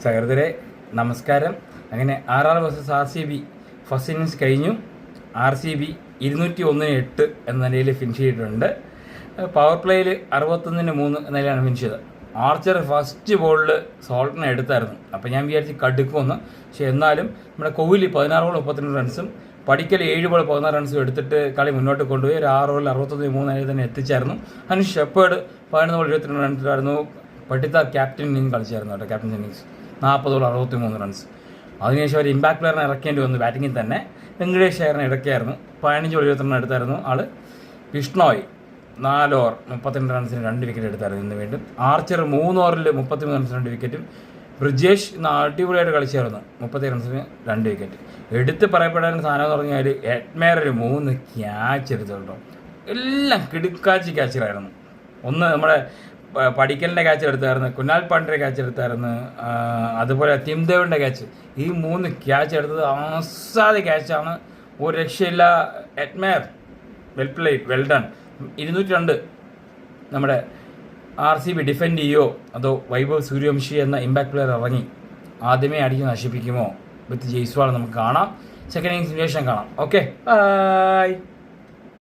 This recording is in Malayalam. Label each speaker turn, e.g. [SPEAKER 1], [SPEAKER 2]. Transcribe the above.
[SPEAKER 1] സഹൃദരെ നമസ്കാരം. അങ്ങനെ RR versus RCB first innings കഴിഞ്ഞു. RCB 201-8 എന്ന നിലയിൽ ഫിനിഷ് ചെയ്തിട്ടുണ്ട്. പവർ പ്ലേയിൽ 61-3 എന്ന നിലയിലാണ് ഫിനിഷ് ചെയ്തത്. ആർച്ചർ ഫസ്റ്റ് ബോളിൽ സോൾട്ടിനെ എടുത്തായിരുന്നു. അപ്പോൾ ഞാൻ വിചാരിച്ച് കടുക്കുമെന്ന്. പക്ഷേ എന്നാലും നമ്മുടെ കോഹ്ലി 16 ബോൾ 32 റൺസും പടിക്കൽ 7 ബോൾ 16 റൺസും എടുത്തിട്ട് കളി മുന്നോട്ട് കൊണ്ടുപോയി. ഒരു 6 ബോളിൽ 61-3 നിലയിൽ തന്നെ എത്തിച്ചായിരുന്നു. അതിന് ഷെപ്പേർഡ് 11 ബോൾ 22 റൺസിലായിരുന്നു. പട്ടിത്ത ക്യാപ്റ്റൻ ഇന്നിംഗ് കളിച്ചായിരുന്നു കേട്ടോ. Captain innings 40 ball 63 runs. അതിനുശേഷം ഒരു ഇമ്പാക്ട് പ്ലെയറിനെ ഇറക്കേണ്ടി വന്നു. ബാറ്റിങ്ങിൽ തന്നെ വെങ്കടേഷ് അയ്യറിനെ ഇറക്കിയായിരുന്നു. 15 ബോൾ 22 എടുത്തായിരുന്നു ആൾ. വിഷ്ണോയ് 4 ഓവർ 32 റൺസിന് 2 വിക്കറ്റ് എടുത്തായിരുന്നു ഇന്ന് വീണ്ടും. ആർച്ചർ 3 ഓവറിൽ 33 റൺസിന് 2 വിക്കറ്റും. ബ്രിജേഷ് ഇന്ന് അടിപൊളിയായിട്ട് കളിച്ചായിരുന്നു. 30 റൺസിന് 2 വിക്കറ്റ്. എടുത്ത് പറയപ്പെടാൻ സാധനം എന്ന് പറഞ്ഞാൽ എഡ്മയർ ഒരു 3 ക്യാച്ച് എടുത്തു കേട്ടോ. എല്ലാം കിടുക്കാച്ചി ക്യാച്ചറായിരുന്നു. ഒന്ന് നമ്മുടെ പടിക്കലിൻ്റെ ക്യാച്ച് എടുത്തായിരുന്നു, കുനാൽ പാണ്ഡ്യയുടെ ക്യാച്ച് എടുത്തായിരുന്നു, അതുപോലെ തിംദേവിൻ്റെ ക്യാച്ച്. ഈ 3 ക്യാച്ച് എടുത്തത് ആസാദി ക്യാച്ചാണ്. ഒരു രക്ഷയില്ല. എഡ്മയർ വെൽ പ്ലേഡ്, വെൽ ഡൺ. 202 നമ്മുടെ RCB ഡിഫെൻഡ് ചെയ്യോ അതോ വൈഭവ് സൂര്യവംശി എന്ന ഇമ്പാക്ട് പ്ലെയർ ഇറങ്ങി ആദ്യമേ അടിച്ച് നശിപ്പിക്കുമോ വിത്ത് ജയ്സ്വാൾ നമുക്ക് കാണാം. സെക്കൻഡ് ഇന്നിംഗ്സിന് ശേഷം കാണാം. Okay, by.